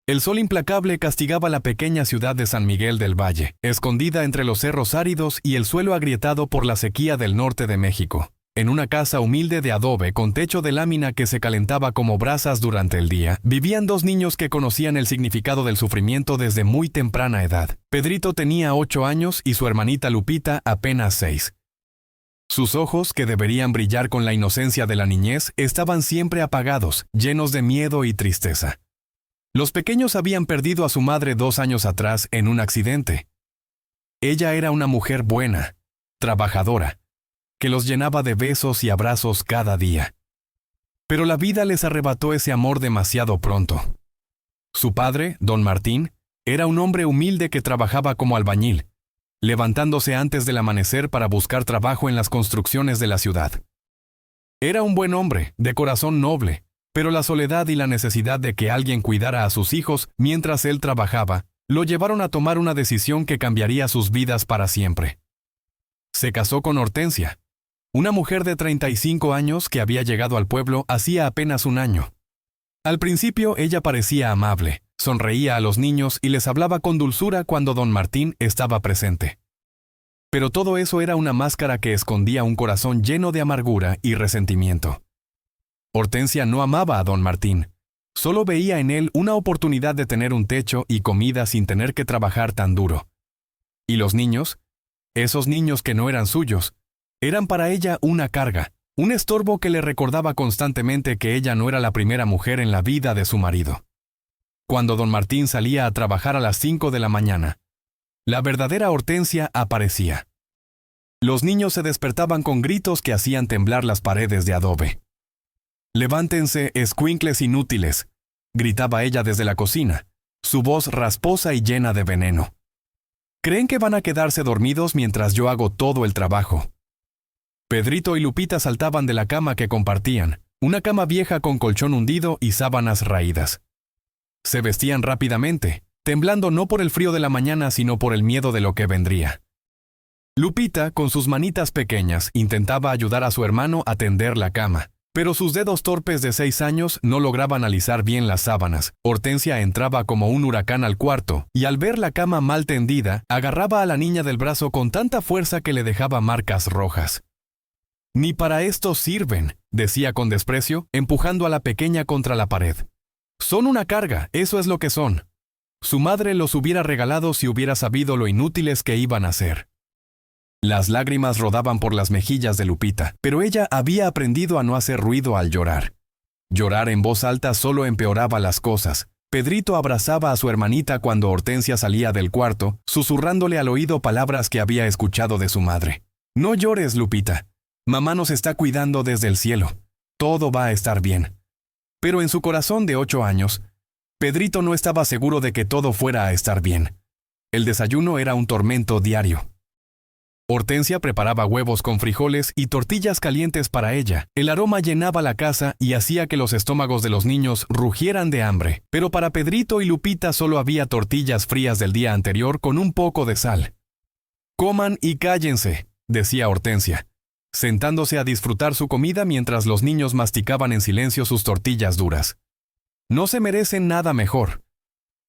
El sol implacable castigaba la pequeña ciudad de San Miguel del Valle, escondida entre los cerros áridos y el suelo agrietado por la sequía del norte de México. En una casa humilde de adobe con techo de lámina que se calentaba como brasas durante el día, vivían dos niños que conocían el significado del sufrimiento desde muy temprana edad. Pedrito tenía 8 años y su hermanita Lupita apenas 6. Sus ojos, que deberían brillar con la inocencia de la niñez, estaban siempre apagados, llenos de miedo y tristeza. Los pequeños habían perdido a su madre 2 años atrás en un accidente. Ella era una mujer buena, trabajadora, que los llenaba de besos y abrazos cada día. Pero la vida les arrebató ese amor demasiado pronto. Su padre, don Martín, era un hombre humilde que trabajaba como albañil, levantándose antes del amanecer para buscar trabajo en las construcciones de la ciudad. Era un buen hombre, de corazón noble, pero la soledad y la necesidad de que alguien cuidara a sus hijos mientras él trabajaba, lo llevaron a tomar una decisión que cambiaría sus vidas para siempre. Se casó con Hortensia, una mujer de 35 años que había llegado al pueblo hacía apenas un año. Al principio ella parecía amable, sonreía a los niños y les hablaba con dulzura cuando don Martín estaba presente. Pero todo eso era una máscara que escondía un corazón lleno de amargura y resentimiento. Hortensia no amaba a don Martín, solo veía en él una oportunidad de tener un techo y comida sin tener que trabajar tan duro. ¿Y los niños? Esos niños que no eran suyos, eran para ella una carga, un estorbo que le recordaba constantemente que ella no era la primera mujer en la vida de su marido. Cuando don Martín salía a trabajar a las 5 de la mañana, la verdadera Hortensia aparecía. Los niños se despertaban con gritos que hacían temblar las paredes de adobe. «Levántense, escuincles inútiles», gritaba ella desde la cocina, su voz rasposa y llena de veneno. «¿Creen que van a quedarse dormidos mientras yo hago todo el trabajo?» Pedrito y Lupita saltaban de la cama que compartían, una cama vieja con colchón hundido y sábanas raídas. Se vestían rápidamente, temblando no por el frío de la mañana sino por el miedo de lo que vendría. Lupita, con sus manitas pequeñas, intentaba ayudar a su hermano a tender la cama, pero sus dedos torpes de 6 años no lograban alisar bien las sábanas. Hortensia entraba como un huracán al cuarto, y al ver la cama mal tendida, agarraba a la niña del brazo con tanta fuerza que le dejaba marcas rojas. «Ni para esto sirven», decía con desprecio, empujando a la pequeña contra la pared. «Son una carga, eso es lo que son. Su madre los hubiera regalado si hubiera sabido lo inútiles que iban a ser». Las lágrimas rodaban por las mejillas de Lupita, pero ella había aprendido a no hacer ruido al llorar. Llorar en voz alta solo empeoraba las cosas. Pedrito abrazaba a su hermanita cuando Hortensia salía del cuarto, susurrándole al oído palabras que había escuchado de su madre. «No llores, Lupita. Mamá nos está cuidando desde el cielo. Todo va a estar bien». Pero en su corazón de 8 años, Pedrito no estaba seguro de que todo fuera a estar bien. El desayuno era un tormento diario. Hortensia preparaba huevos con frijoles y tortillas calientes para ella. El aroma llenaba la casa y hacía que los estómagos de los niños rugieran de hambre. Pero para Pedrito y Lupita solo había tortillas frías del día anterior con un poco de sal. «Coman y cállense», decía Hortensia, sentándose a disfrutar su comida mientras los niños masticaban en silencio sus tortillas duras. «No se merecen nada mejor.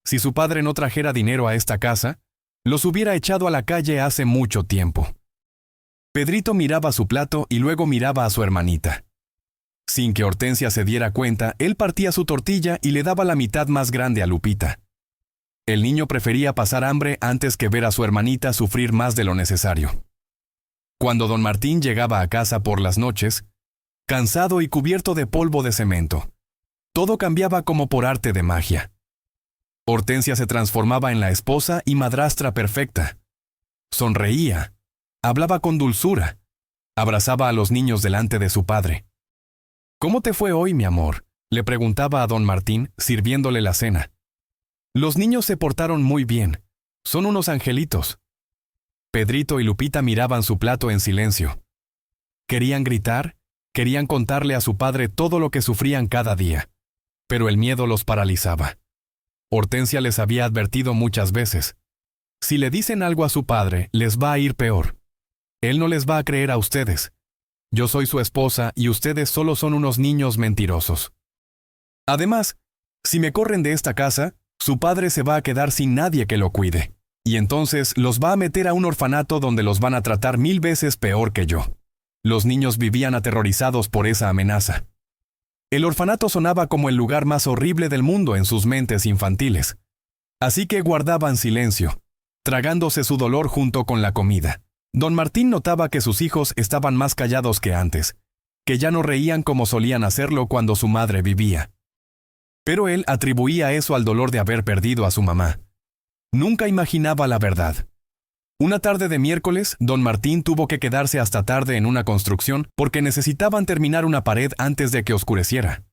Si su padre no trajera dinero a esta casa, los hubiera echado a la calle hace mucho tiempo». Pedrito miraba su plato y luego miraba a su hermanita. Sin que Hortensia se diera cuenta, él partía su tortilla y le daba la mitad más grande a Lupita. El niño prefería pasar hambre antes que ver a su hermanita sufrir más de lo necesario. Cuando don Martín llegaba a casa por las noches, cansado y cubierto de polvo de cemento, todo cambiaba como por arte de magia. Hortensia se transformaba en la esposa y madrastra perfecta. Sonreía, hablaba con dulzura, abrazaba a los niños delante de su padre. «¿Cómo te fue hoy, mi amor?», le preguntaba a don Martín, sirviéndole la cena. «Los niños se portaron muy bien, son unos angelitos». Pedrito y Lupita miraban su plato en silencio. Querían gritar, querían contarle a su padre todo lo que sufrían cada día, pero el miedo los paralizaba. Hortensia les había advertido muchas veces. Si le dicen algo a su padre, les va a ir peor. Él no les va a creer a ustedes. Yo soy su esposa y ustedes solo son unos niños mentirosos. Además, si me corren de esta casa, Su padre se va a quedar sin nadie que lo cuide. Y entonces los va a meter a un orfanato donde los van a tratar 1000 veces peor que yo. Los niños vivían aterrorizados por esa amenaza. El orfanato sonaba como el lugar más horrible del mundo en sus mentes infantiles. Así que guardaban silencio, tragándose su dolor junto con la comida. Don Martín notaba que sus hijos estaban más callados que antes, que ya no reían como solían hacerlo cuando su madre vivía. Pero él atribuía eso al dolor de haber perdido a su mamá. Nunca imaginaba la verdad. Una tarde de miércoles, don Martín tuvo que quedarse hasta tarde en una construcción porque necesitaban terminar una pared antes de que oscureciera.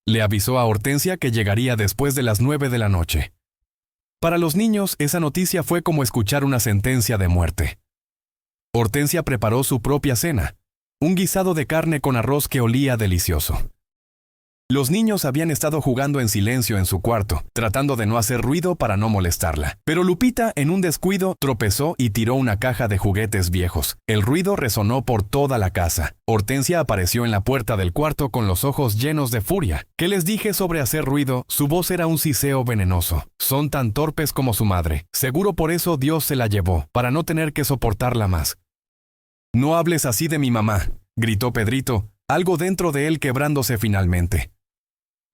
Le avisó a Hortensia que llegaría después de las 9 de la noche. Para los niños, esa noticia fue como escuchar una sentencia de muerte. Hortensia preparó su propia cena, un guisado de carne con arroz que olía delicioso. Los niños habían estado jugando en silencio en su cuarto, tratando de no hacer ruido para no molestarla. Pero Lupita, en un descuido, tropezó y tiró una caja de juguetes viejos. El ruido resonó por toda la casa. Hortensia apareció en la puerta del cuarto con los ojos llenos de furia. ¿Qué les dije sobre hacer ruido? Su voz era un siseo venenoso. Son tan torpes como su madre. Seguro por eso Dios se la llevó, para no tener que soportarla más. «No hables así de mi mamá», gritó Pedrito, algo dentro de él quebrándose finalmente.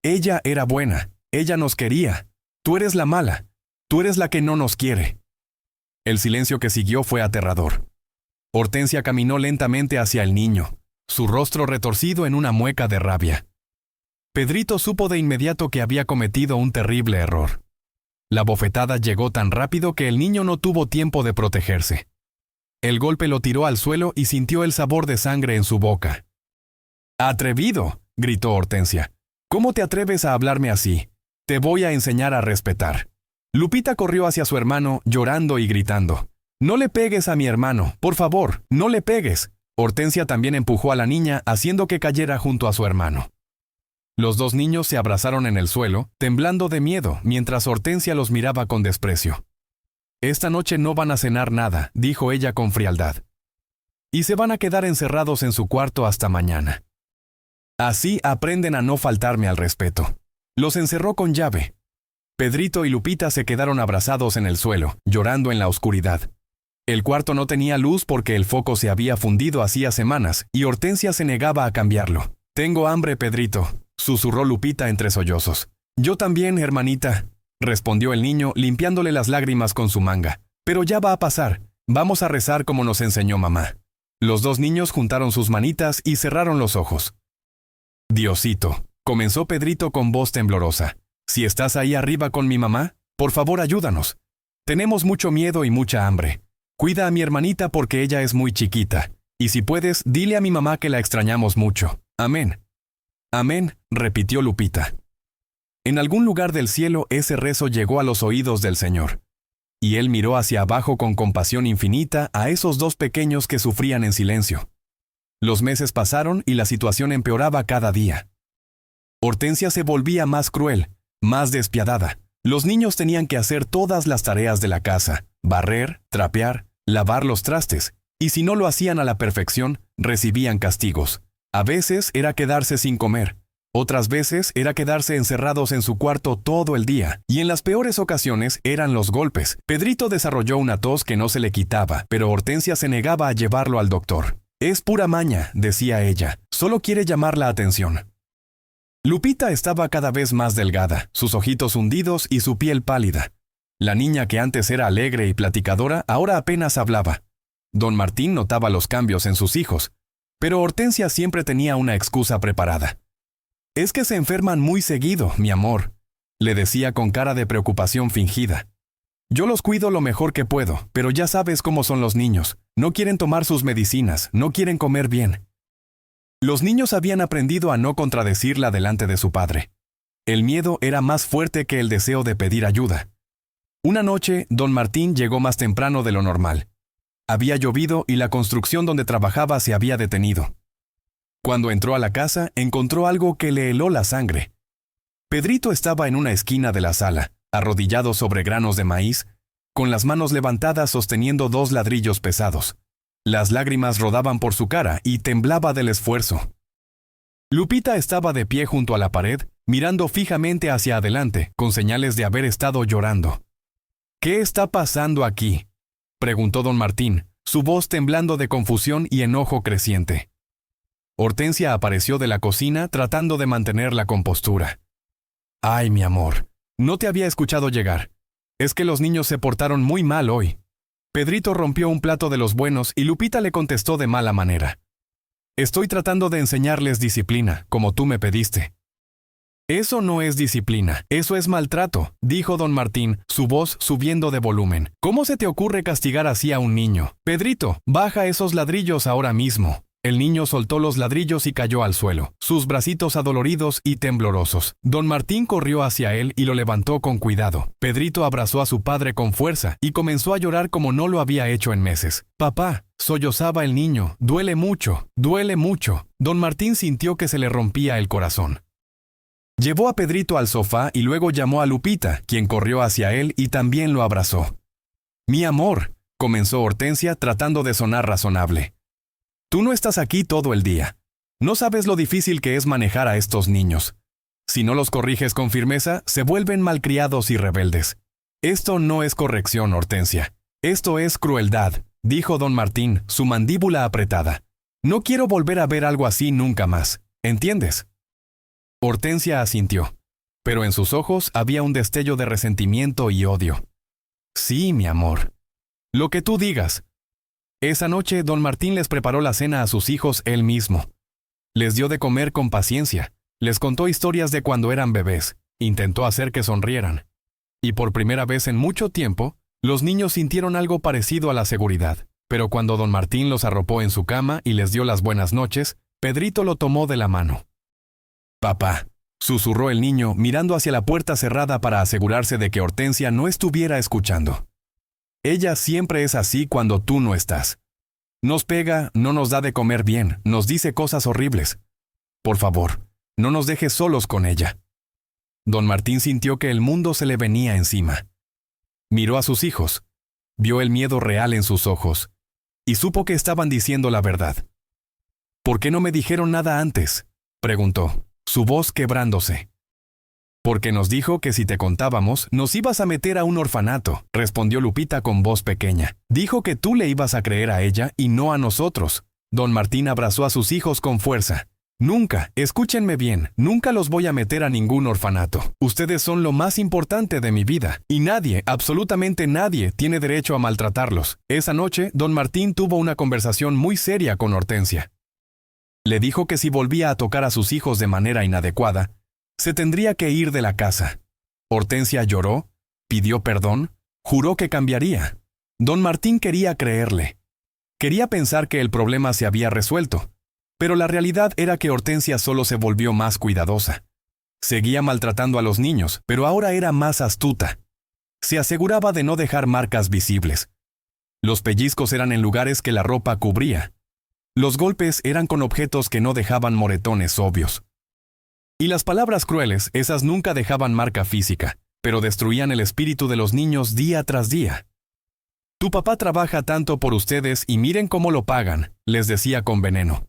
Ella era buena, ella nos quería. Tú eres la mala, tú eres la que no nos quiere. El silencio que siguió fue aterrador. Hortensia caminó lentamente hacia el niño, su rostro retorcido en una mueca de rabia. Pedrito supo de inmediato que había cometido un terrible error. La bofetada llegó tan rápido que el niño no tuvo tiempo de protegerse. El golpe lo tiró al suelo y sintió el sabor de sangre en su boca. «¡Atrevido!», gritó Hortensia. «¿Cómo te atreves a hablarme así? Te voy a enseñar a respetar». Lupita corrió hacia su hermano, llorando y gritando. «No le pegues a mi hermano, por favor, no le pegues». Hortensia también empujó a la niña, haciendo que cayera junto a su hermano. Los dos niños se abrazaron en el suelo, temblando de miedo, mientras Hortensia los miraba con desprecio. «Esta noche no van a cenar nada», dijo ella con frialdad. «Y se van a quedar encerrados en su cuarto hasta mañana. Así aprenden a no faltarme al respeto». Los encerró con llave. Pedrito y Lupita se quedaron abrazados en el suelo, llorando en la oscuridad. El cuarto no tenía luz porque el foco se había fundido hacía semanas, y Hortensia se negaba a cambiarlo. «Tengo hambre, Pedrito», susurró Lupita entre sollozos. «Yo también, hermanita», respondió el niño, limpiándole las lágrimas con su manga. «Pero ya va a pasar. Vamos a rezar como nos enseñó mamá». Los dos niños juntaron sus manitas y cerraron los ojos. «Diosito», comenzó Pedrito con voz temblorosa. «Si estás ahí arriba con mi mamá, por favor ayúdanos. Tenemos mucho miedo y mucha hambre. Cuida a mi hermanita porque ella es muy chiquita. Y si puedes, dile a mi mamá que la extrañamos mucho. Amén». «Amén», repitió Lupita. En algún lugar del cielo ese rezo llegó a los oídos del Señor. Y él miró hacia abajo con compasión infinita a esos dos pequeños que sufrían en silencio. Los meses pasaron y la situación empeoraba cada día. Hortensia se volvía más cruel, más despiadada. Los niños tenían que hacer todas las tareas de la casa, barrer, trapear, lavar los trastes, y si no lo hacían a la perfección, recibían castigos. A veces era quedarse sin comer, otras veces era quedarse encerrados en su cuarto todo el día, y en las peores ocasiones eran los golpes. Pedrito desarrolló una tos que no se le quitaba, pero Hortensia se negaba a llevarlo al doctor. «Es pura maña», decía ella, «solo quiere llamar la atención». Lupita estaba cada vez más delgada, sus ojitos hundidos y su piel pálida. La niña que antes era alegre y platicadora ahora apenas hablaba. Don Martín notaba los cambios en sus hijos, pero Hortensia siempre tenía una excusa preparada. «Es que se enferman muy seguido, mi amor», le decía con cara de preocupación fingida. «Yo los cuido lo mejor que puedo, pero ya sabes cómo son los niños. No quieren tomar sus medicinas, no quieren comer bien». Los niños habían aprendido a no contradecirla delante de su padre. El miedo era más fuerte que el deseo de pedir ayuda. Una noche, don Martín llegó más temprano de lo normal. Había llovido y la construcción donde trabajaba se había detenido. Cuando entró a la casa, encontró algo que le heló la sangre. Pedrito estaba en una esquina de la sala, arrodillado sobre granos de maíz, con las manos levantadas sosteniendo 2 ladrillos pesados. Las lágrimas rodaban por su cara y temblaba del esfuerzo. Lupita estaba de pie junto a la pared, mirando fijamente hacia adelante, con señales de haber estado llorando. ¿Qué está pasando aquí?, preguntó don Martín, su voz temblando de confusión y enojo creciente. Hortensia apareció de la cocina tratando de mantener la compostura. «Ay, mi amor, no te había escuchado llegar. Es que los niños se portaron muy mal hoy». Pedrito rompió un plato de los buenos y Lupita le contestó de mala manera. «Estoy tratando de enseñarles disciplina, como tú me pediste». «Eso no es disciplina, eso es maltrato», dijo don Martín, su voz subiendo de volumen. «¿Cómo se te ocurre castigar así a un niño? Pedrito, baja esos ladrillos ahora mismo». El niño soltó los ladrillos y cayó al suelo, sus bracitos adoloridos y temblorosos. Don Martín corrió hacia él y lo levantó con cuidado. Pedrito abrazó a su padre con fuerza y comenzó a llorar como no lo había hecho en meses. «Papá», sollozaba el niño, «duele mucho, duele mucho». Don Martín sintió que se le rompía el corazón. Llevó a Pedrito al sofá y luego llamó a Lupita, quien corrió hacia él y también lo abrazó. «Mi amor», comenzó Hortensia tratando de sonar razonable. «Tú no estás aquí todo el día. No sabes lo difícil que es manejar a estos niños. Si no los corriges con firmeza, se vuelven malcriados y rebeldes. Esto no es corrección, Hortensia. Esto es crueldad», dijo don Martín, su mandíbula apretada. «No quiero volver a ver algo así nunca más. ¿Entiendes?». Hortensia asintió, pero en sus ojos había un destello de resentimiento y odio. «Sí, mi amor. Lo que tú digas». Esa noche, don Martín les preparó la cena a sus hijos él mismo. Les dio de comer con paciencia, les contó historias de cuando eran bebés, intentó hacer que sonrieran. Y por primera vez en mucho tiempo, los niños sintieron algo parecido a la seguridad. Pero cuando don Martín los arropó en su cama y les dio las buenas noches, Pedrito lo tomó de la mano. «Papá», susurró el niño, mirando hacia la puerta cerrada para asegurarse de que Hortensia no estuviera escuchando. «Ella siempre es así cuando tú no estás. Nos pega, no nos da de comer bien, nos dice cosas horribles. Por favor, no nos dejes solos con ella». Don Martín sintió que el mundo se le venía encima. Miró a sus hijos, vio el miedo real en sus ojos, y supo que estaban diciendo la verdad. «¿Por qué no me dijeron nada antes?», preguntó, su voz quebrándose. «Porque nos dijo que si te contábamos, nos ibas a meter a un orfanato», respondió Lupita con voz pequeña. «Dijo que tú le ibas a creer a ella y no a nosotros». Don Martín abrazó a sus hijos con fuerza. «Nunca, escúchenme bien, nunca los voy a meter a ningún orfanato. Ustedes son lo más importante de mi vida, y nadie, absolutamente nadie, tiene derecho a maltratarlos». Esa noche, don Martín tuvo una conversación muy seria con Hortensia. Le dijo que si volvía a tocar a sus hijos de manera inadecuada, se tendría que ir de la casa. Hortensia lloró, pidió perdón, juró que cambiaría. Don Martín quería creerle. Quería pensar que el problema se había resuelto, pero la realidad era que Hortensia solo se volvió más cuidadosa. Seguía maltratando a los niños, pero ahora era más astuta. Se aseguraba de no dejar marcas visibles. Los pellizcos eran en lugares que la ropa cubría. Los golpes eran con objetos que no dejaban moretones obvios. Y las palabras crueles, esas nunca dejaban marca física, pero destruían el espíritu de los niños día tras día. «Tu papá trabaja tanto por ustedes y miren cómo lo pagan», les decía con veneno.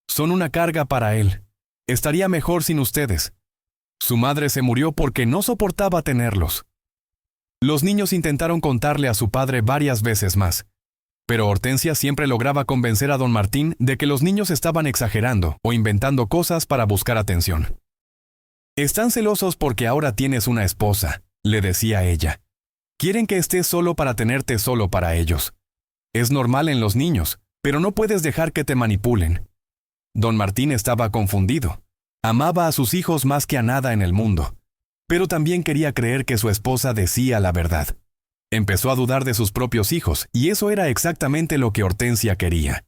«Son una carga para él. Estaría mejor sin ustedes. Su madre se murió porque no soportaba tenerlos». Los niños intentaron contarle a su padre varias veces más, pero Hortensia siempre lograba convencer a don Martín de que los niños estaban exagerando o inventando cosas para buscar atención. «Están celosos porque ahora tienes una esposa», le decía ella. «Quieren que estés solo para tenerte solo para ellos. Es normal en los niños, pero no puedes dejar que te manipulen». Don Martín estaba confundido. Amaba a sus hijos más que a nada en el mundo, pero también quería creer que su esposa decía la verdad. Empezó a dudar de sus propios hijos, y eso era exactamente lo que Hortensia quería.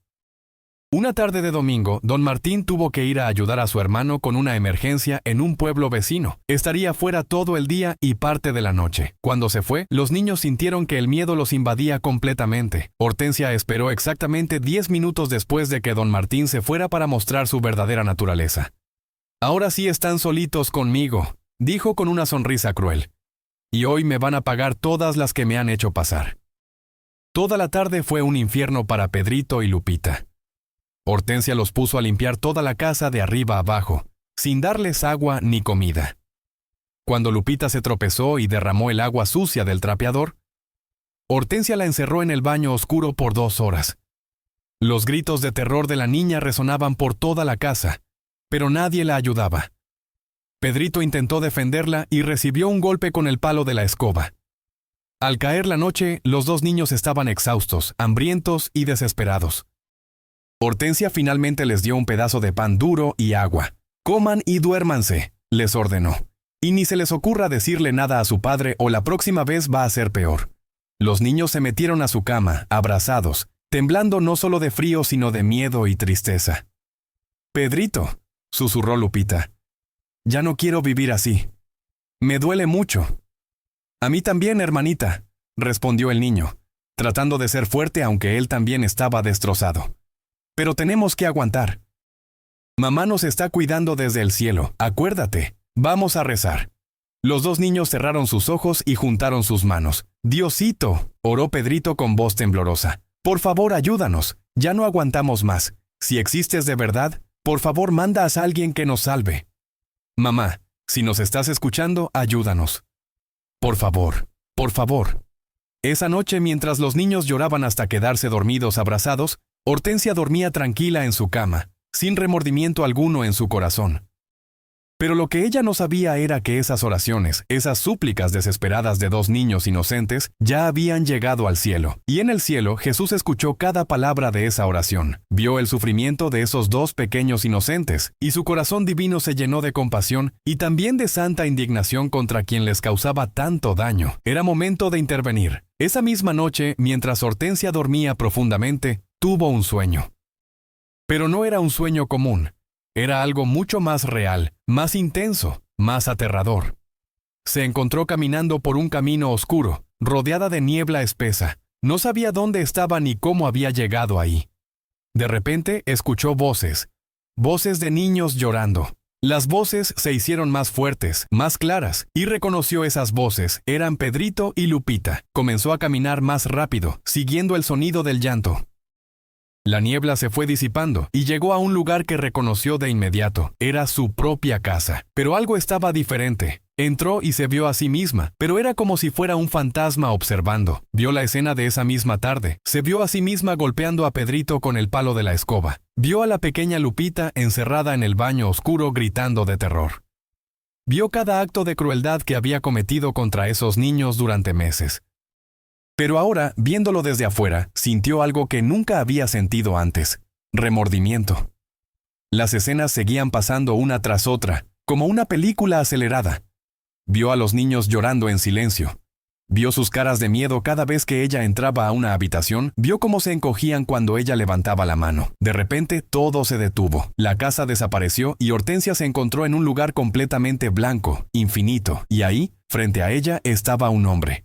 Una tarde de domingo, don Martín tuvo que ir a ayudar a su hermano con una emergencia en un pueblo vecino. Estaría fuera todo el día y parte de la noche. Cuando se fue, los niños sintieron que el miedo los invadía completamente. Hortensia esperó exactamente 10 minutos después de que don Martín se fuera para mostrar su verdadera naturaleza. «Ahora sí están solitos conmigo», dijo con una sonrisa cruel. «Y hoy me van a pagar todas las que me han hecho pasar». Toda la tarde fue un infierno para Pedrito y Lupita. Hortensia los puso a limpiar toda la casa de arriba a abajo, sin darles agua ni comida. Cuando Lupita se tropezó y derramó el agua sucia del trapeador, Hortensia la encerró en el baño oscuro por 2 horas. Los gritos de terror de la niña resonaban por toda la casa, pero nadie la ayudaba. Pedrito intentó defenderla y recibió un golpe con el palo de la escoba. Al caer la noche, los 2 niños estaban exhaustos, hambrientos y desesperados. Hortensia finalmente les dio un pedazo de pan duro y agua. «Coman y duérmanse», les ordenó. «Y ni se les ocurra decirle nada a su padre o la próxima vez va a ser peor». Los niños se metieron a su cama, abrazados, temblando no solo de frío sino de miedo y tristeza. «Pedrito», susurró Lupita, «ya no quiero vivir así. Me duele mucho». «A mí también, hermanita», respondió el niño, tratando de ser fuerte aunque él también estaba destrozado. «Pero tenemos que aguantar. Mamá nos está cuidando desde el cielo, acuérdate. Vamos a rezar». Los 2 niños cerraron sus ojos y juntaron sus manos. «Diosito», oró Pedrito con voz temblorosa, «por favor ayúdanos, ya no aguantamos más. Si existes de verdad, por favor manda a alguien que nos salve. Mamá, si nos estás escuchando, ayúdanos. Por favor, por favor». Esa noche, mientras los niños lloraban hasta quedarse dormidos abrazados, Hortensia dormía tranquila en su cama, sin remordimiento alguno en su corazón. Pero lo que ella no sabía era que esas oraciones, esas súplicas desesperadas de 2 niños inocentes, ya habían llegado al cielo. Y en el cielo, Jesús escuchó cada palabra de esa oración, vio el sufrimiento de esos 2 pequeños inocentes, y su corazón divino se llenó de compasión y también de santa indignación contra quien les causaba tanto daño. Era momento de intervenir. Esa misma noche, mientras Hortensia dormía profundamente, tuvo un sueño. Pero no era un sueño común. Era algo mucho más real, más intenso, más aterrador. Se encontró caminando por un camino oscuro, rodeada de niebla espesa. No sabía dónde estaba ni cómo había llegado ahí. De repente escuchó voces de niños llorando. Las voces se hicieron más fuertes, más claras, y reconoció esas voces. Eran Pedrito y Lupita. Comenzó a caminar más rápido, siguiendo el sonido del llanto. La niebla se fue disipando y llegó a un lugar que reconoció de inmediato. Era su propia casa. Pero algo estaba diferente. Entró y se vio a sí misma, pero era como si fuera un fantasma observando. Vio la escena de esa misma tarde. Se vio a sí misma golpeando a Pedrito con el palo de la escoba. Vio a la pequeña Lupita encerrada en el baño oscuro gritando de terror. Vio cada acto de crueldad que había cometido contra esos niños durante meses. Pero ahora, viéndolo desde afuera, sintió algo que nunca había sentido antes: remordimiento. Las escenas seguían pasando una tras otra, como una película acelerada. Vio a los niños llorando en silencio. Vio sus caras de miedo cada vez que ella entraba a una habitación, vio cómo se encogían cuando ella levantaba la mano. De repente, todo se detuvo. La casa desapareció y Hortensia se encontró en un lugar completamente blanco, infinito, y ahí, frente a ella, estaba un hombre.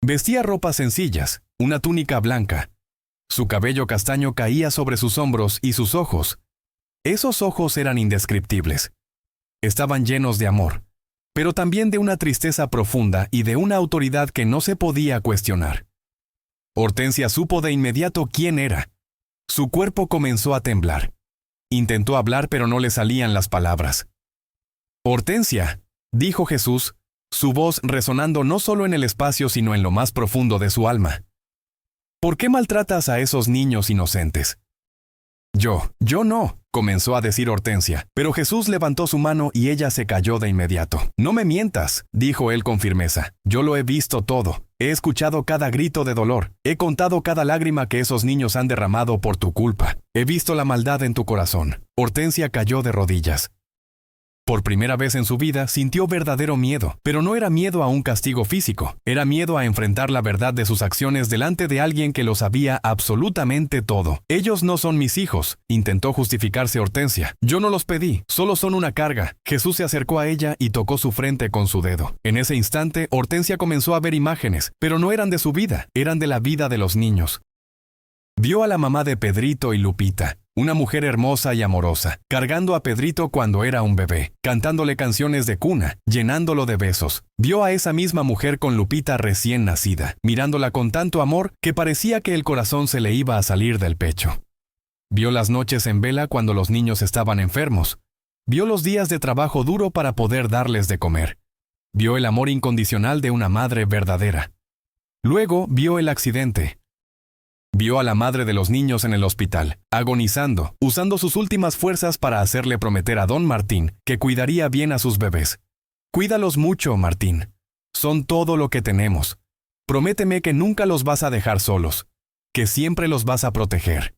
Vestía ropas sencillas, una túnica blanca. Su cabello castaño caía sobre sus hombros y sus ojos. Esos ojos eran indescriptibles. Estaban llenos de amor, pero también de una tristeza profunda y de una autoridad que no se podía cuestionar. Hortensia supo de inmediato quién era. Su cuerpo comenzó a temblar. Intentó hablar, pero no le salían las palabras. «Hortensia», dijo Jesús, su voz resonando no solo en el espacio sino en lo más profundo de su alma. «¿Por qué maltratas a esos niños inocentes?» Yo no», comenzó a decir Hortensia, pero Jesús levantó su mano y ella se cayó de inmediato. «No me mientas», dijo él con firmeza. «Yo lo he visto todo. He escuchado cada grito de dolor. He contado cada lágrima que esos niños han derramado por tu culpa. He visto la maldad en tu corazón». Hortensia cayó de rodillas. Por primera vez en su vida sintió verdadero miedo, pero no era miedo a un castigo físico, era miedo a enfrentar la verdad de sus acciones delante de alguien que lo sabía absolutamente todo. «Ellos no son mis hijos», intentó justificarse Hortensia. «Yo no los pedí, solo son una carga». Jesús se acercó a ella y tocó su frente con su dedo. En ese instante, Hortensia comenzó a ver imágenes, pero no eran de su vida, eran de la vida de los niños. Vio a la mamá de Pedrito y Lupita, una mujer hermosa y amorosa, cargando a Pedrito cuando era un bebé, cantándole canciones de cuna, llenándolo de besos. Vio a esa misma mujer con Lupita recién nacida, mirándola con tanto amor que parecía que el corazón se le iba a salir del pecho. Vio las noches en vela cuando los niños estaban enfermos. Vio los días de trabajo duro para poder darles de comer. Vio el amor incondicional de una madre verdadera. Luego vio el accidente. Vio a la madre de los niños en el hospital, agonizando, usando sus últimas fuerzas para hacerle prometer a don Martín que cuidaría bien a sus bebés. Cuídalos mucho, Martín. Son todo lo que tenemos. Prométeme que nunca los vas a dejar solos, que siempre los vas a proteger.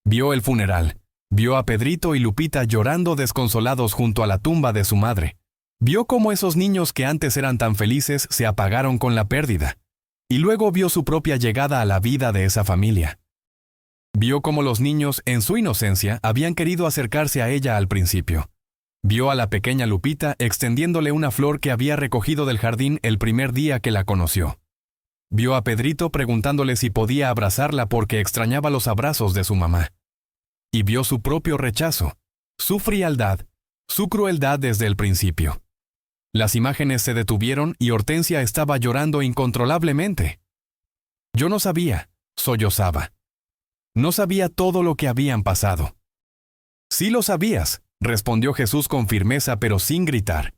Vio el funeral. Vio a Pedrito y Lupita llorando desconsolados junto a la tumba de su madre. Vio cómo esos niños que antes eran tan felices se apagaron con la pérdida. Y luego vio su propia llegada a la vida de esa familia. Vio cómo los niños, en su inocencia, habían querido acercarse a ella al principio. Vio a la pequeña Lupita extendiéndole una flor que había recogido del jardín el primer día que la conoció. Vio a Pedrito preguntándole si podía abrazarla porque extrañaba los abrazos de su mamá. Y vio su propio rechazo, su frialdad, su crueldad desde el principio. Las imágenes se detuvieron y Hortensia estaba llorando incontrolablemente. Yo no sabía, sollozaba. No sabía todo lo que habían pasado. Sí lo sabías, respondió Jesús con firmeza pero sin gritar.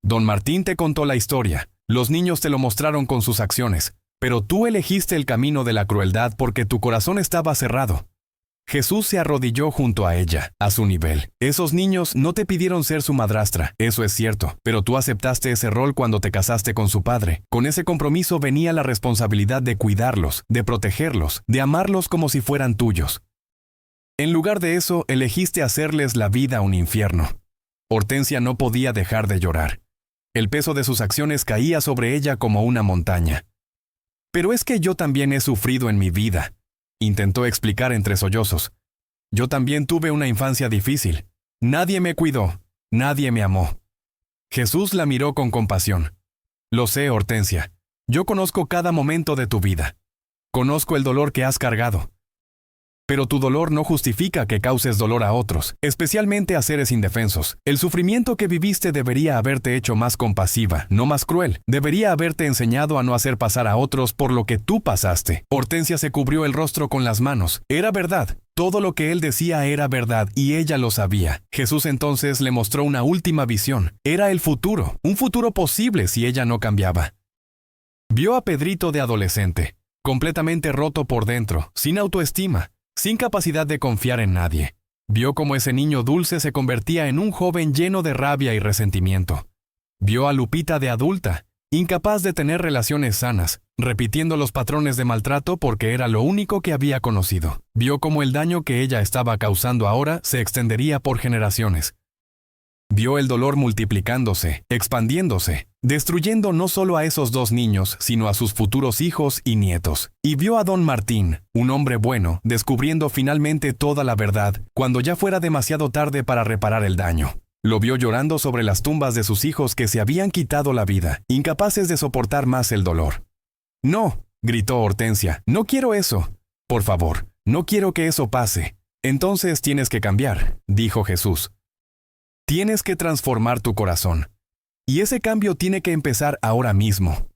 Don Martín te contó la historia, los niños te lo mostraron con sus acciones, pero tú elegiste el camino de la crueldad porque tu corazón estaba cerrado. Jesús se arrodilló junto a ella, a su nivel. Esos niños no te pidieron ser su madrastra, eso es cierto, pero tú aceptaste ese rol cuando te casaste con su padre. Con ese compromiso venía la responsabilidad de cuidarlos, de protegerlos, de amarlos como si fueran tuyos. En lugar de eso, elegiste hacerles la vida un infierno. Hortensia no podía dejar de llorar. El peso de sus acciones caía sobre ella como una montaña. Pero es que yo también he sufrido en mi vida, intentó explicar entre sollozos. Yo también tuve una infancia difícil. Nadie me cuidó, nadie me amó. Jesús la miró con compasión. Lo sé, Hortensia. Yo conozco cada momento de tu vida. Conozco el dolor que has cargado. Pero tu dolor no justifica que causes dolor a otros, especialmente a seres indefensos. El sufrimiento que viviste debería haberte hecho más compasiva, no más cruel. Debería haberte enseñado a no hacer pasar a otros por lo que tú pasaste. Hortensia se cubrió el rostro con las manos. Era verdad. Todo lo que él decía era verdad y ella lo sabía. Jesús entonces le mostró una última visión. Era el futuro, un futuro posible si ella no cambiaba. Vio a Pedrito de adolescente, completamente roto por dentro, sin autoestima, sin capacidad de confiar en nadie. Vio cómo ese niño dulce se convertía en un joven lleno de rabia y resentimiento. Vio a Lupita de adulta, incapaz de tener relaciones sanas, repitiendo los patrones de maltrato porque era lo único que había conocido. Vio cómo el daño que ella estaba causando ahora se extendería por generaciones. Vio el dolor multiplicándose, expandiéndose, destruyendo no solo a esos dos niños, sino a sus futuros hijos y nietos. Y vio a don Martín, un hombre bueno, descubriendo finalmente toda la verdad, cuando ya fuera demasiado tarde para reparar el daño. Lo vio llorando sobre las tumbas de sus hijos que se habían quitado la vida, incapaces de soportar más el dolor. «No», gritó Hortensia, «no quiero eso. Por favor, no quiero que eso pase». «Entonces tienes que cambiar», dijo Jesús. Tienes que transformar tu corazón. Y ese cambio tiene que empezar ahora mismo.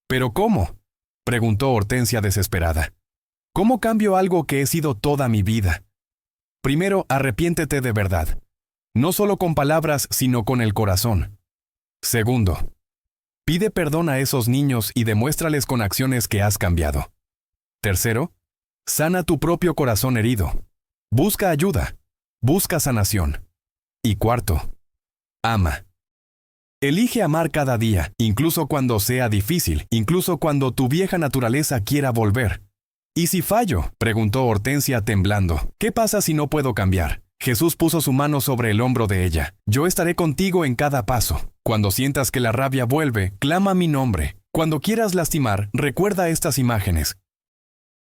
¿Pero cómo?, preguntó Hortensia desesperada. ¿Cómo cambio algo que he sido toda mi vida? Primero, arrepiéntete de verdad. No solo con palabras, sino con el corazón. Segundo, pide perdón a esos niños y demuéstrales con acciones que has cambiado. Tercero, sana tu propio corazón herido. Busca ayuda. Busca sanación. Y cuarto, ama. Elige amar cada día, incluso cuando sea difícil, incluso cuando tu vieja naturaleza quiera volver. ¿Y si fallo?, preguntó Hortensia temblando. ¿Qué pasa si no puedo cambiar? Jesús puso su mano sobre el hombro de ella. Yo estaré contigo en cada paso. Cuando sientas que la rabia vuelve, clama mi nombre. Cuando quieras lastimar, recuerda estas imágenes.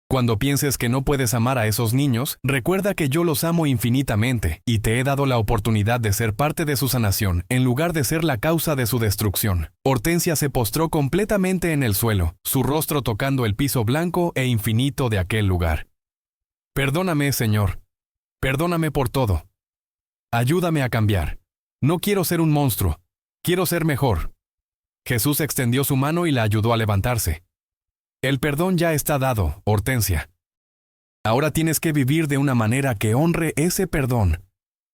Cuando pienses que no puedes amar a esos niños, recuerda que yo los amo infinitamente y te he dado la oportunidad de ser parte de su sanación en lugar de ser la causa de su destrucción. Hortensia se postró completamente en el suelo, su rostro tocando el piso blanco e infinito de aquel lugar. Perdóname, Señor. Perdóname por todo. Ayúdame a cambiar. No quiero ser un monstruo. Quiero ser mejor. Jesús extendió su mano y la ayudó a levantarse. El perdón ya está dado, Hortensia. Ahora tienes que vivir de una manera que honre ese perdón.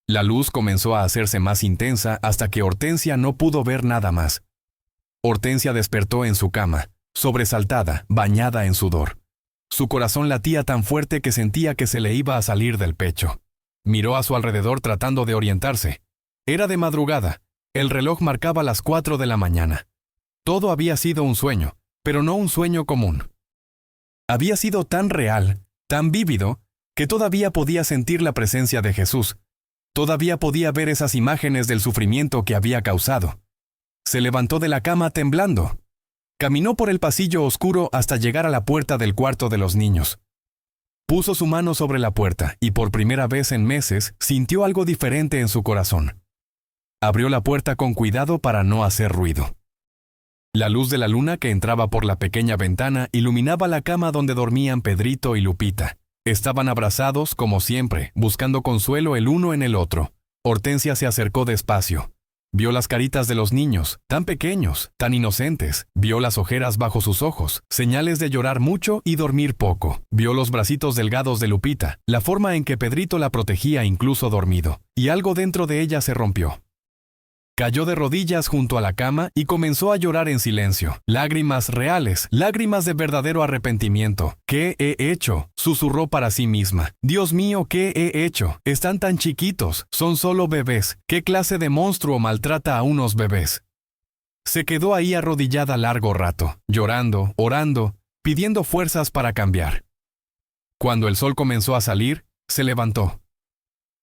La luz comenzó a hacerse más intensa hasta que Hortensia no pudo ver nada más. Hortensia despertó en su cama, sobresaltada, bañada en sudor. Su corazón latía tan fuerte que sentía que se le iba a salir del pecho. Miró a su alrededor tratando de orientarse. Era de madrugada. El reloj marcaba las 4 de la mañana. Todo había sido un sueño, pero no un sueño común. Había sido tan real, tan vívido, que todavía podía sentir la presencia de Jesús. Todavía podía ver esas imágenes del sufrimiento que había causado. Se levantó de la cama temblando. Caminó por el pasillo oscuro hasta llegar a la puerta del cuarto de los niños. Puso su mano sobre la puerta y por primera vez en meses sintió algo diferente en su corazón. Abrió la puerta con cuidado para no hacer ruido. La luz de la luna que entraba por la pequeña ventana iluminaba la cama donde dormían Pedrito y Lupita. Estaban abrazados, como siempre, buscando consuelo el uno en el otro. Hortensia se acercó despacio. Vio las caritas de los niños, tan pequeños, tan inocentes. Vio las ojeras bajo sus ojos, señales de llorar mucho y dormir poco. Vio los bracitos delgados de Lupita, la forma en que Pedrito la protegía incluso dormido. Y algo dentro de ella se rompió. Cayó de rodillas junto a la cama y comenzó a llorar en silencio. Lágrimas reales, lágrimas de verdadero arrepentimiento. ¿Qué he hecho?, susurró para sí misma. Dios mío, ¿qué he hecho? Están tan chiquitos, son solo bebés. ¿Qué clase de monstruo maltrata a unos bebés? Se quedó ahí arrodillada largo rato, llorando, orando, pidiendo fuerzas para cambiar. Cuando el sol comenzó a salir, se levantó.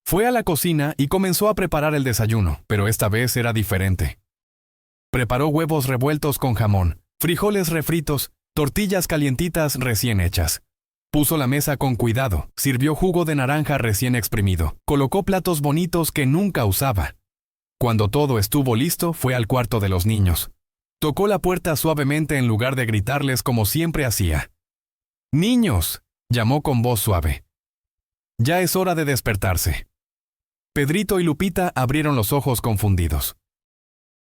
Fue a la cocina y comenzó a preparar el desayuno, pero esta vez era diferente. Preparó huevos revueltos con jamón, frijoles refritos, tortillas calientitas recién hechas. Puso la mesa con cuidado, sirvió jugo de naranja recién exprimido, colocó platos bonitos que nunca usaba. Cuando todo estuvo listo, fue al cuarto de los niños. Tocó la puerta suavemente en lugar de gritarles como siempre hacía. «¡Niños!», llamó con voz suave. «Ya es hora de despertarse». Pedrito y Lupita abrieron los ojos confundidos.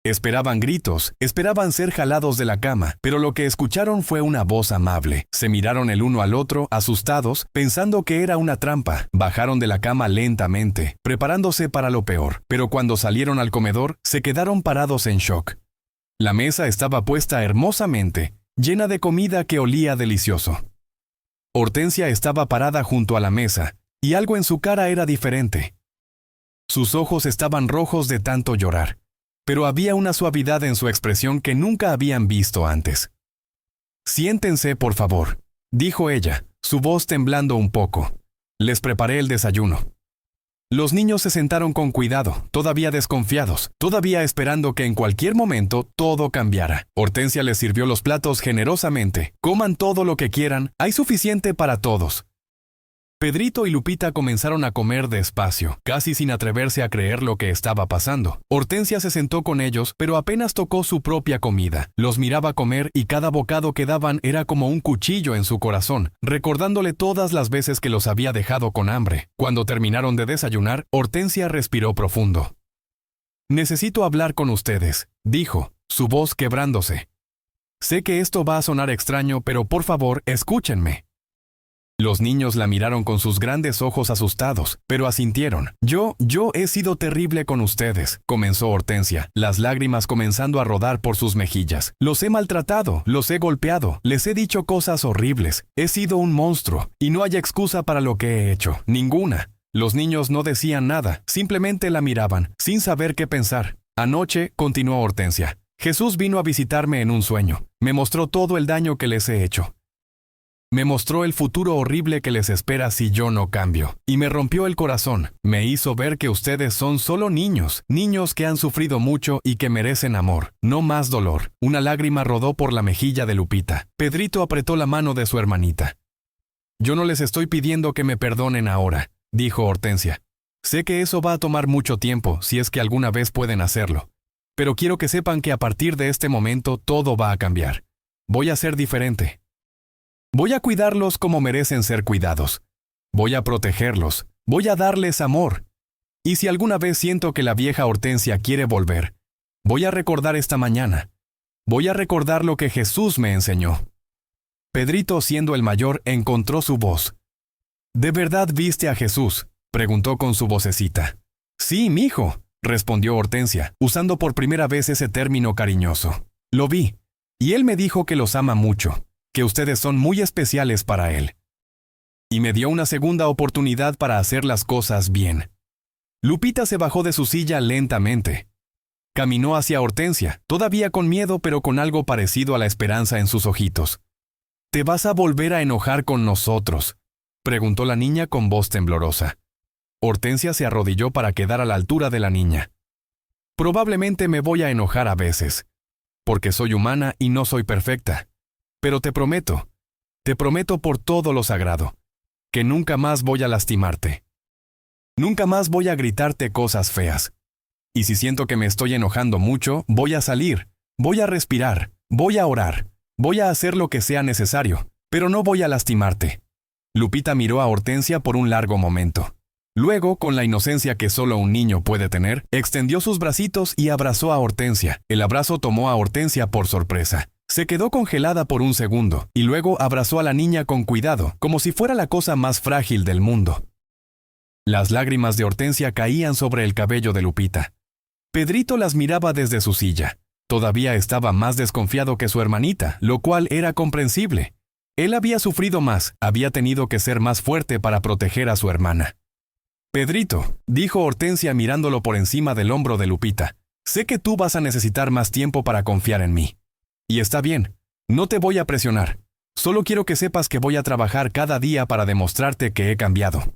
Esperaban gritos, esperaban ser jalados de la cama, pero lo que escucharon fue una voz amable. Se miraron el uno al otro, asustados, pensando que era una trampa. Bajaron de la cama lentamente, preparándose para lo peor, pero cuando salieron al comedor, se quedaron parados en shock. La mesa estaba puesta hermosamente, llena de comida que olía delicioso. Hortensia estaba parada junto a la mesa, y algo en su cara era diferente. Sus ojos estaban rojos de tanto llorar, pero había una suavidad en su expresión que nunca habían visto antes. «Siéntense, por favor», dijo ella, su voz temblando un poco. «Les preparé el desayuno». Los niños se sentaron con cuidado, todavía desconfiados, todavía esperando que en cualquier momento todo cambiara. Hortensia les sirvió los platos generosamente. «Coman todo lo que quieran, hay suficiente para todos». Pedrito y Lupita comenzaron a comer despacio, casi sin atreverse a creer lo que estaba pasando. Hortensia se sentó con ellos, pero apenas tocó su propia comida. Los miraba comer y cada bocado que daban era como un cuchillo en su corazón, recordándole todas las veces que los había dejado con hambre. Cuando terminaron de desayunar, Hortensia respiró profundo. «Necesito hablar con ustedes», dijo, su voz quebrándose. «Sé que esto va a sonar extraño, pero por favor, escúchenme». Los niños la miraron con sus grandes ojos asustados, pero asintieron. Yo he sido terrible con ustedes», comenzó Hortensia, las lágrimas comenzando a rodar por sus mejillas. «Los he maltratado, los he golpeado, les he dicho cosas horribles. He sido un monstruo, y no hay excusa para lo que he hecho, ninguna». Los niños no decían nada, simplemente la miraban, sin saber qué pensar. «Anoche», continuó Hortensia, «Jesús vino a visitarme en un sueño. Me mostró todo el daño que les he hecho. Me mostró el futuro horrible que les espera si yo no cambio. Y me rompió el corazón. Me hizo ver que ustedes son solo niños, niños que han sufrido mucho y que merecen amor, no más dolor». Una lágrima rodó por la mejilla de Lupita. Pedrito apretó la mano de su hermanita. «Yo no les estoy pidiendo que me perdonen ahora», dijo Hortensia. «Sé que eso va a tomar mucho tiempo, si es que alguna vez pueden hacerlo. Pero quiero que sepan que a partir de este momento todo va a cambiar. Voy a ser diferente. Voy a cuidarlos como merecen ser cuidados. Voy a protegerlos. Voy a darles amor. Y si alguna vez siento que la vieja Hortensia quiere volver, voy a recordar esta mañana. Voy a recordar lo que Jesús me enseñó». Pedrito, siendo el mayor, encontró su voz. «¿De verdad viste a Jesús?», preguntó con su vocecita. Sí, mijo, respondió Hortensia, usando por primera vez ese término cariñoso. Lo vi, y él me dijo que los ama mucho, que ustedes son muy especiales para él. Y me dio una segunda oportunidad para hacer las cosas bien. Lupita se bajó de su silla lentamente. Caminó hacia Hortensia, todavía con miedo pero con algo parecido a la esperanza en sus ojitos. ¿Te vas a volver a enojar con nosotros?, preguntó la niña con voz temblorosa. Hortensia se arrodilló para quedar a la altura de la niña. Probablemente me voy a enojar a veces, porque soy humana y no soy perfecta. Pero te prometo por todo lo sagrado, que nunca más voy a lastimarte. Nunca más voy a gritarte cosas feas. Y si siento que me estoy enojando mucho, voy a salir, voy a respirar, voy a orar, voy a hacer lo que sea necesario, pero no voy a lastimarte. Lupita miró a Hortensia por un largo momento. Luego, con la inocencia que solo un niño puede tener, extendió sus bracitos y abrazó a Hortensia. El abrazo tomó a Hortensia por sorpresa. Se quedó congelada por un segundo, y luego abrazó a la niña con cuidado, como si fuera la cosa más frágil del mundo. Las lágrimas de Hortensia caían sobre el cabello de Lupita. Pedrito las miraba desde su silla. Todavía estaba más desconfiado que su hermanita, lo cual era comprensible. Él había sufrido más, había tenido que ser más fuerte para proteger a su hermana. Pedrito, dijo Hortensia mirándolo por encima del hombro de Lupita, sé que tú vas a necesitar más tiempo para confiar en mí. Y está bien, no te voy a presionar. Solo quiero que sepas que voy a trabajar cada día para demostrarte que he cambiado.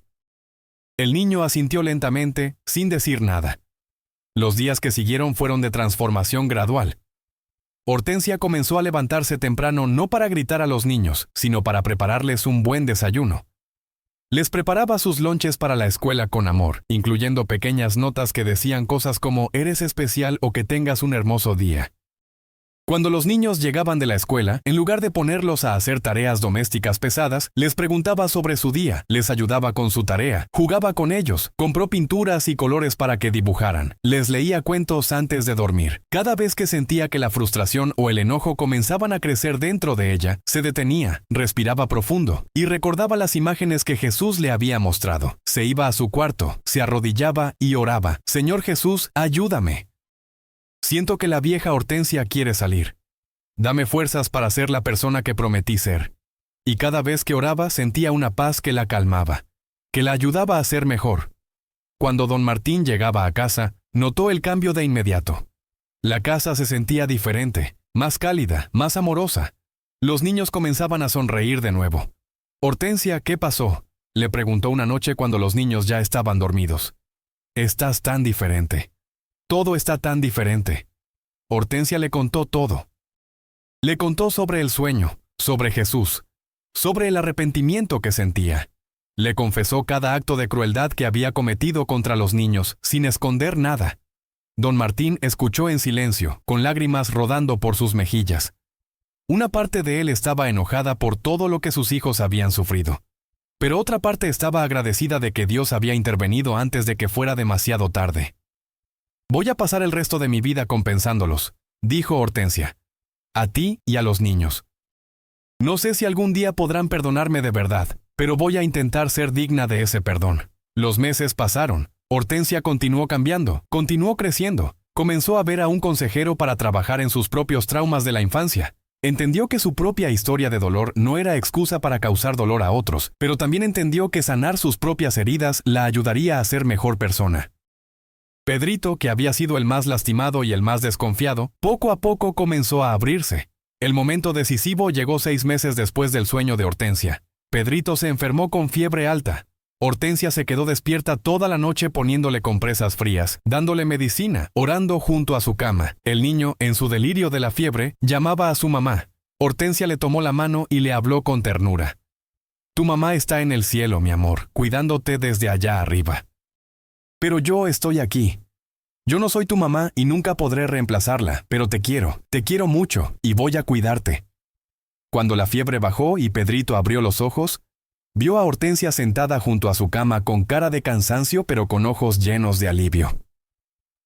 El niño asintió lentamente, sin decir nada. Los días que siguieron fueron de transformación gradual. Hortensia comenzó a levantarse temprano no para gritar a los niños, sino para prepararles un buen desayuno. Les preparaba sus lonches para la escuela con amor, incluyendo pequeñas notas que decían cosas como «eres especial» o «que tengas un hermoso día». Cuando los niños llegaban de la escuela, en lugar de ponerlos a hacer tareas domésticas pesadas, les preguntaba sobre su día, les ayudaba con su tarea, jugaba con ellos, compró pinturas y colores para que dibujaran, les leía cuentos antes de dormir. Cada vez que sentía que la frustración o el enojo comenzaban a crecer dentro de ella, se detenía, respiraba profundo y recordaba las imágenes que Jesús le había mostrado. Se iba a su cuarto, se arrodillaba y oraba: «Señor Jesús, ayúdame. Siento que la vieja Hortensia quiere salir. Dame fuerzas para ser la persona que prometí ser». Y cada vez que oraba sentía una paz que la calmaba, que la ayudaba a ser mejor. Cuando don Martín llegaba a casa, notó el cambio de inmediato. La casa se sentía diferente, más cálida, más amorosa. Los niños comenzaban a sonreír de nuevo. «Hortensia, ¿qué pasó?», le preguntó una noche cuando los niños ya estaban dormidos. «Estás tan diferente. Todo está tan diferente». Hortensia le contó todo. Le contó sobre el sueño, sobre Jesús, sobre el arrepentimiento que sentía. Le confesó cada acto de crueldad que había cometido contra los niños, sin esconder nada. Don Martín escuchó en silencio, con lágrimas rodando por sus mejillas. Una parte de él estaba enojada por todo lo que sus hijos habían sufrido. Pero otra parte estaba agradecida de que Dios había intervenido antes de que fuera demasiado tarde. «Voy a pasar el resto de mi vida compensándolos», dijo Hortensia. «A ti y a los niños. No sé si algún día podrán perdonarme de verdad, pero voy a intentar ser digna de ese perdón». Los meses pasaron. Hortensia continuó cambiando, continuó creciendo. Comenzó a ver a un consejero para trabajar en sus propios traumas de la infancia. Entendió que su propia historia de dolor no era excusa para causar dolor a otros, pero también entendió que sanar sus propias heridas la ayudaría a ser mejor persona. Pedrito, que había sido el más lastimado y el más desconfiado, poco a poco comenzó a abrirse. El momento decisivo llegó 6 meses después del sueño de Hortensia. Pedrito se enfermó con fiebre alta. Hortensia se quedó despierta toda la noche poniéndole compresas frías, dándole medicina, orando junto a su cama. El niño, en su delirio de la fiebre, llamaba a su mamá. Hortensia le tomó la mano y le habló con ternura. «Tu mamá está en el cielo, mi amor, cuidándote desde allá arriba. Pero yo estoy aquí. Yo no soy tu mamá y nunca podré reemplazarla, pero te quiero mucho y voy a cuidarte». Cuando la fiebre bajó y Pedrito abrió los ojos, vio a Hortensia sentada junto a su cama con cara de cansancio pero con ojos llenos de alivio.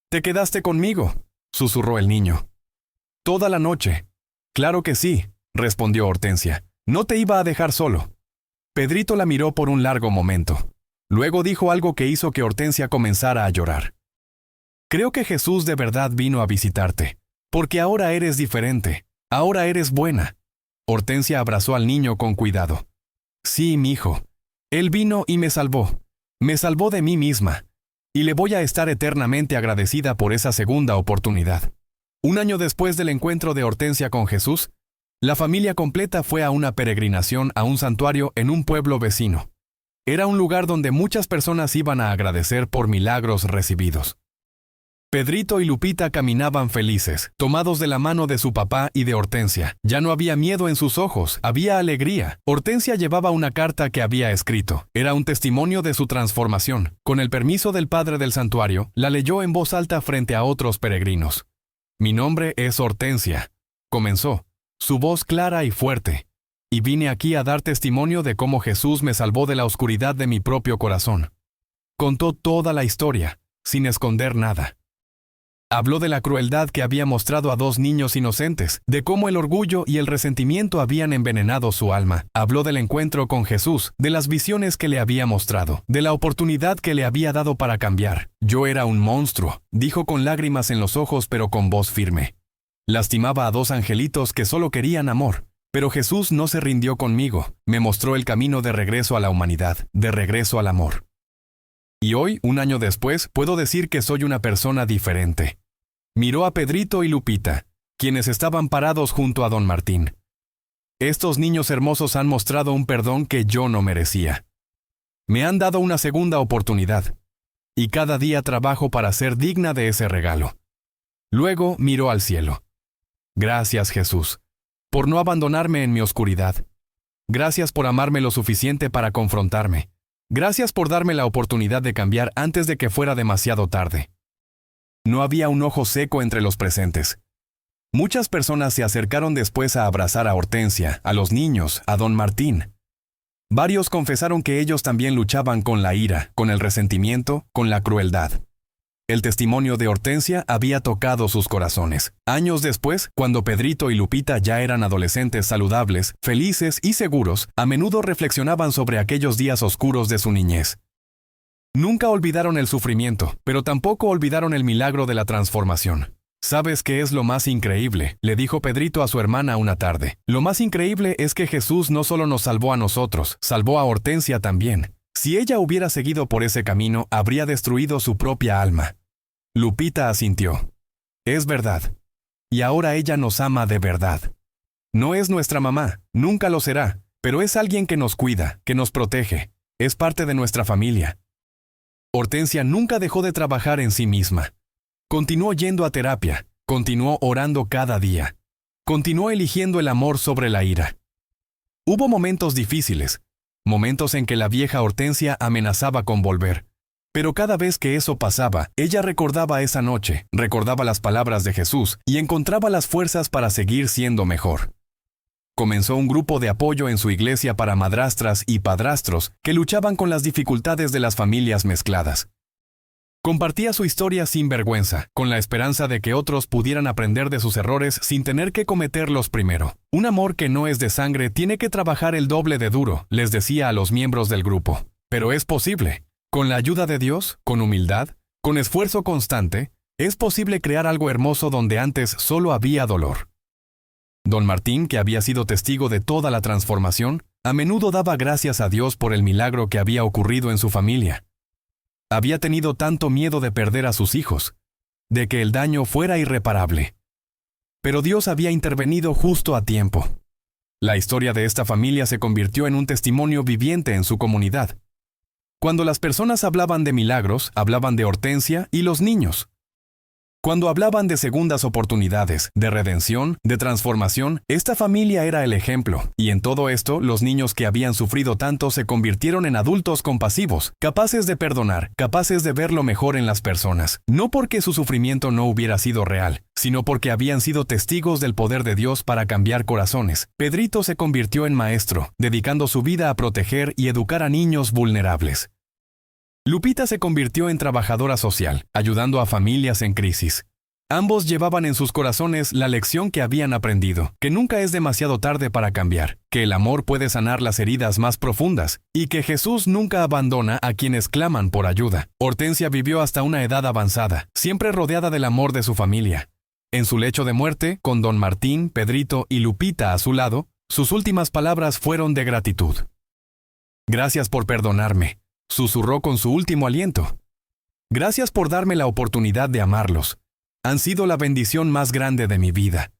«¿Te quedaste conmigo?», susurró el niño. «Toda la noche». «Claro que sí», respondió Hortensia. «No te iba a dejar solo». Pedrito la miró por un largo momento. Luego dijo algo que hizo que Hortensia comenzara a llorar. Creo que Jesús de verdad vino a visitarte, porque ahora eres diferente, ahora eres buena. Hortensia abrazó al niño con cuidado. Sí, mi hijo. Él vino y me salvó de mí misma, y le voy a estar eternamente agradecida por esa segunda oportunidad. Un año después del encuentro de Hortensia con Jesús, la familia completa fue a una peregrinación a un santuario en un pueblo vecino. Era un lugar donde muchas personas iban a agradecer por milagros recibidos. Pedrito y Lupita caminaban felices, tomados de la mano de su papá y de Hortensia. Ya no había miedo en sus ojos, había alegría. Hortensia llevaba una carta que había escrito. Era un testimonio de su transformación. Con el permiso del padre del santuario, la leyó en voz alta frente a otros peregrinos. Mi nombre es Hortensia, comenzó, su voz clara y fuerte. Y vine aquí a dar testimonio de cómo Jesús me salvó de la oscuridad de mi propio corazón. Contó toda la historia, sin esconder nada. Habló de la crueldad que había mostrado a dos niños inocentes, de cómo el orgullo y el resentimiento habían envenenado su alma. Habló del encuentro con Jesús, de las visiones que le había mostrado, de la oportunidad que le había dado para cambiar. Yo era un monstruo, dijo con lágrimas en los ojos pero con voz firme. Lastimaba a dos angelitos que solo querían amor. Pero Jesús no se rindió conmigo, me mostró el camino de regreso a la humanidad, de regreso al amor. Y hoy, un año después, puedo decir que soy una persona diferente. Miró a Pedrito y Lupita, quienes estaban parados junto a don Martín. Estos niños hermosos han mostrado un perdón que yo no merecía. Me han dado una segunda oportunidad, y cada día trabajo para ser digna de ese regalo. Luego miró al cielo. Gracias, Jesús, por no abandonarme en mi oscuridad. Gracias por amarme lo suficiente para confrontarme. Gracias por darme la oportunidad de cambiar antes de que fuera demasiado tarde. No había un ojo seco entre los presentes. Muchas personas se acercaron después a abrazar a Hortensia, a los niños, a don Martín. Varios confesaron que ellos también luchaban con la ira, con el resentimiento, con la crueldad. El testimonio de Hortensia había tocado sus corazones. Años después, cuando Pedrito y Lupita ya eran adolescentes saludables, felices y seguros, a menudo reflexionaban sobre aquellos días oscuros de su niñez. Nunca olvidaron el sufrimiento, pero tampoco olvidaron el milagro de la transformación. ¿Sabes qué es lo más increíble?, le dijo Pedrito a su hermana una tarde. Lo más increíble es que Jesús no solo nos salvó a nosotros, salvó a Hortensia también. Si ella hubiera seguido por ese camino, habría destruido su propia alma. Lupita asintió. Es verdad. Y ahora ella nos ama de verdad. No es nuestra mamá, nunca lo será, pero es alguien que nos cuida, que nos protege. Es parte de nuestra familia. Hortensia nunca dejó de trabajar en sí misma. Continuó yendo a terapia, continuó orando cada día. Continuó eligiendo el amor sobre la ira. Hubo momentos difíciles, momentos en que la vieja Hortensia amenazaba con volver. Pero cada vez que eso pasaba, ella recordaba esa noche, recordaba las palabras de Jesús y encontraba las fuerzas para seguir siendo mejor. Comenzó un grupo de apoyo en su iglesia para madrastras y padrastros que luchaban con las dificultades de las familias mezcladas. Compartía su historia sin vergüenza, con la esperanza de que otros pudieran aprender de sus errores sin tener que cometerlos primero. Un amor que no es de sangre tiene que trabajar el doble de duro, les decía a los miembros del grupo. Pero es posible. Con la ayuda de Dios, con humildad, con esfuerzo constante, es posible crear algo hermoso donde antes solo había dolor. Don Martín, que había sido testigo de toda la transformación, a menudo daba gracias a Dios por el milagro que había ocurrido en su familia. Había tenido tanto miedo de perder a sus hijos, de que el daño fuera irreparable. Pero Dios había intervenido justo a tiempo. La historia de esta familia se convirtió en un testimonio viviente en su comunidad. Cuando las personas hablaban de milagros, hablaban de Hortensia y los niños. Cuando hablaban de segundas oportunidades, de redención, de transformación, esta familia era el ejemplo. Y en todo esto, los niños que habían sufrido tanto se convirtieron en adultos compasivos, capaces de perdonar, capaces de ver lo mejor en las personas. No porque su sufrimiento no hubiera sido real, sino porque habían sido testigos del poder de Dios para cambiar corazones. Pedrito se convirtió en maestro, dedicando su vida a proteger y educar a niños vulnerables. Lupita se convirtió en trabajadora social, ayudando a familias en crisis. Ambos llevaban en sus corazones la lección que habían aprendido, que nunca es demasiado tarde para cambiar, que el amor puede sanar las heridas más profundas, y que Jesús nunca abandona a quienes claman por ayuda. Hortensia vivió hasta una edad avanzada, siempre rodeada del amor de su familia. En su lecho de muerte, con don Martín, Pedrito y Lupita a su lado, sus últimas palabras fueron de gratitud. «Gracias por perdonarme», susurró con su último aliento. «Gracias por darme la oportunidad de amarlos. Han sido la bendición más grande de mi vida.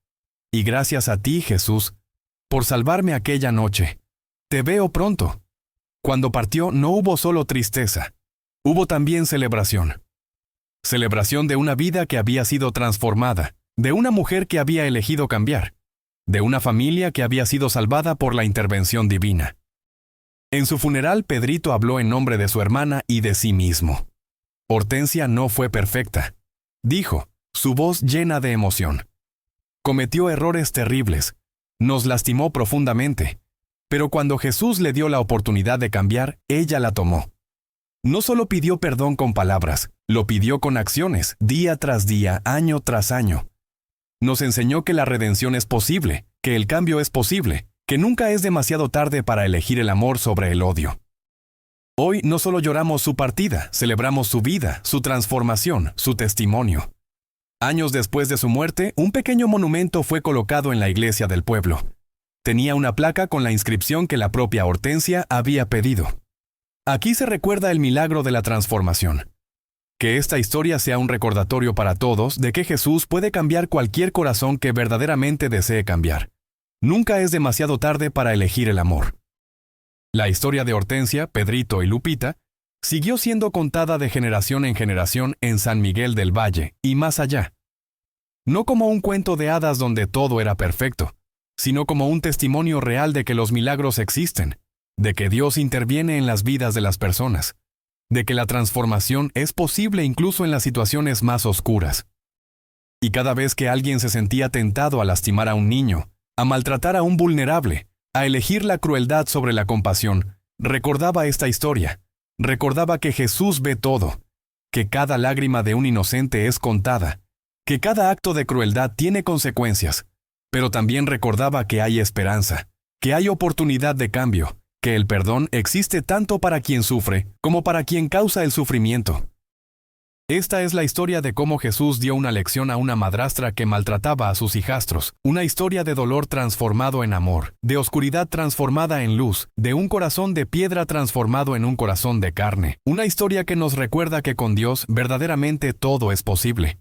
Y gracias a ti, Jesús, por salvarme aquella noche. Te veo pronto». Cuando partió no hubo solo tristeza, hubo también celebración. Celebración de una vida que había sido transformada, de una mujer que había elegido cambiar, de una familia que había sido salvada por la intervención divina. En su funeral, Pedrito habló en nombre de su hermana y de sí mismo. Hortensia no fue perfecta, dijo, su voz llena de emoción. Cometió errores terribles, nos lastimó profundamente, pero cuando Jesús le dio la oportunidad de cambiar, ella la tomó. No solo pidió perdón con palabras, lo pidió con acciones, día tras día, año tras año. Nos enseñó que la redención es posible, que el cambio es posible, que nunca es demasiado tarde para elegir el amor sobre el odio. Hoy no solo lloramos su partida, celebramos su vida, su transformación, su testimonio. Años después de su muerte, un pequeño monumento fue colocado en la iglesia del pueblo. Tenía una placa con la inscripción que la propia Hortensia había pedido. Aquí se recuerda el milagro de la transformación. Que esta historia sea un recordatorio para todos de que Jesús puede cambiar cualquier corazón que verdaderamente desee cambiar. Nunca es demasiado tarde para elegir el amor. La historia de Hortensia, Pedrito y Lupita siguió siendo contada de generación en generación en San Miguel del Valle y más allá. No como un cuento de hadas donde todo era perfecto, sino como un testimonio real de que los milagros existen, de que Dios interviene en las vidas de las personas, de que la transformación es posible incluso en las situaciones más oscuras. Y cada vez que alguien se sentía tentado a lastimar a un niño, a maltratar a un vulnerable, a elegir la crueldad sobre la compasión, recordaba esta historia. Recordaba que Jesús ve todo, que cada lágrima de un inocente es contada, que cada acto de crueldad tiene consecuencias, pero también recordaba que hay esperanza, que hay oportunidad de cambio, que el perdón existe tanto para quien sufre como para quien causa el sufrimiento. Esta es la historia de cómo Jesús dio una lección a una madrastra que maltrataba a sus hijastros, una historia de dolor transformado en amor, de oscuridad transformada en luz, de un corazón de piedra transformado en un corazón de carne, una historia que nos recuerda que con Dios verdaderamente todo es posible.